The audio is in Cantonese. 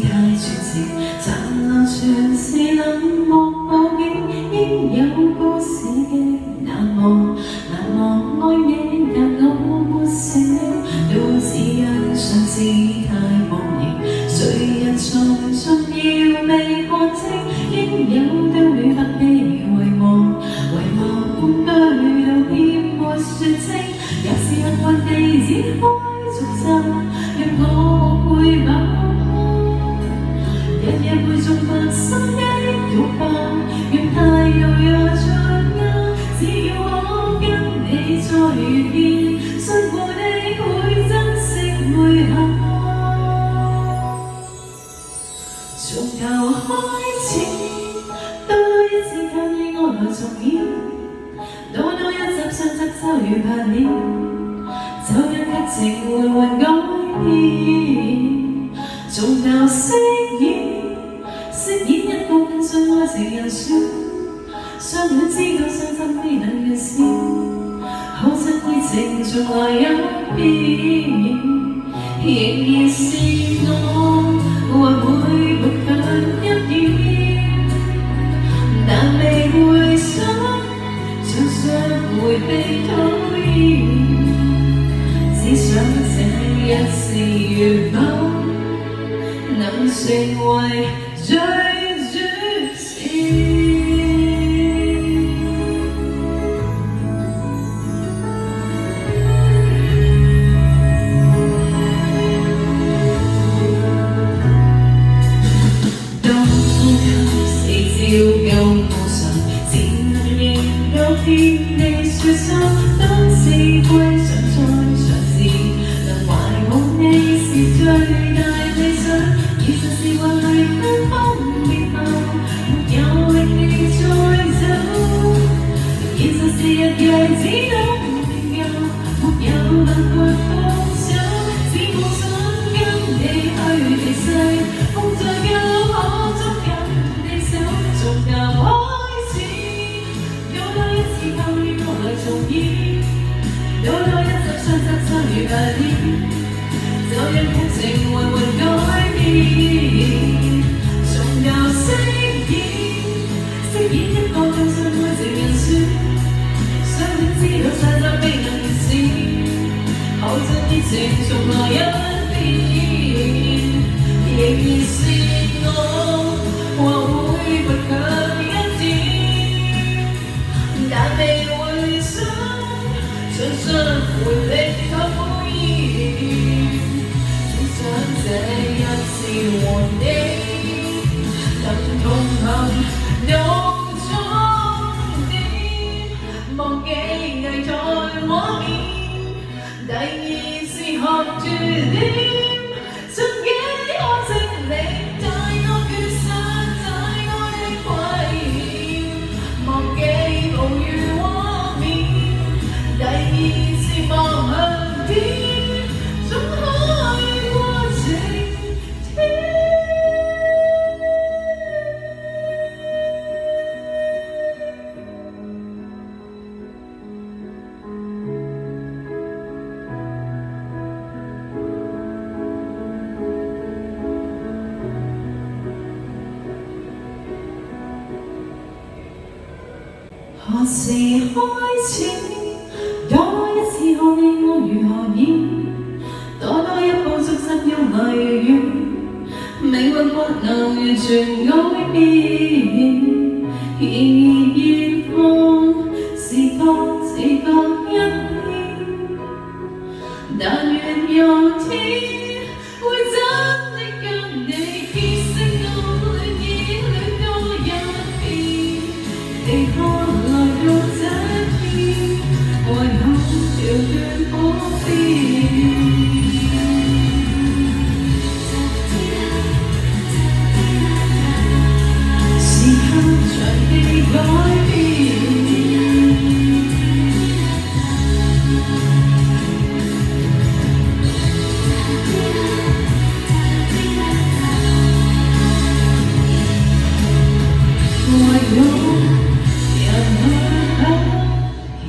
太絕情，殘留全是冷漠報應，應有故事嘅難忘，難忘愛你，但我沒成命，都只因相思太無形，誰人從重要未看清，應有都與不被遺忘，遺忘半句道歉沒說清，也是幸運地展開續集，讓我會把日日會做白心的獨白，讓太陽也像啱，只要我跟你再遇見，信過你會珍惜每刻。從頭開始，多一次靠你我來重演，多一集上集就如排練，就因劇情緩緩改變，從頭飾演一個更信愛情人選，相戀知道傷心未能完善，可惜愛情從來有變，仍然是我或會不強一點，但未會想常常迴避討厭，只想這一次如否能成為最主線。當四照舊無常，自然有天地說心，當四季常在嘗試，能懷抱你是最大理想，現實是或離分分別後，沒有力氣再走，現實是日夜只懂研究，沒有辦法放手，只妄想跟你去地勢，風再高可捉緊你手，從頭開始，多一次靠你我來重演，多一集雙集相遇排練，就讓劇情緩緩改變，從頭飾演一個更信愛情人選，相戀知道實在未能完善，可真熱情從來一變，仍然是我或會不強一點，但未會想常常迴避討厭，只想這一次和你能同行到終點，忘記危在我面，第二次學住點，盡幾可精力帶我決散在我的虧欠，忘記無語畫面，第二次望向天，總可以過晴天。何時開始？多一次看你我如何演，多一步足心要迷遠，命運不能完全改變，然現況是各自各一邊，但願有天會真的跟你結識到戀意戀多一遍，離開來到這邊，愛口遙遠可變。時刻隨地改變，為我人去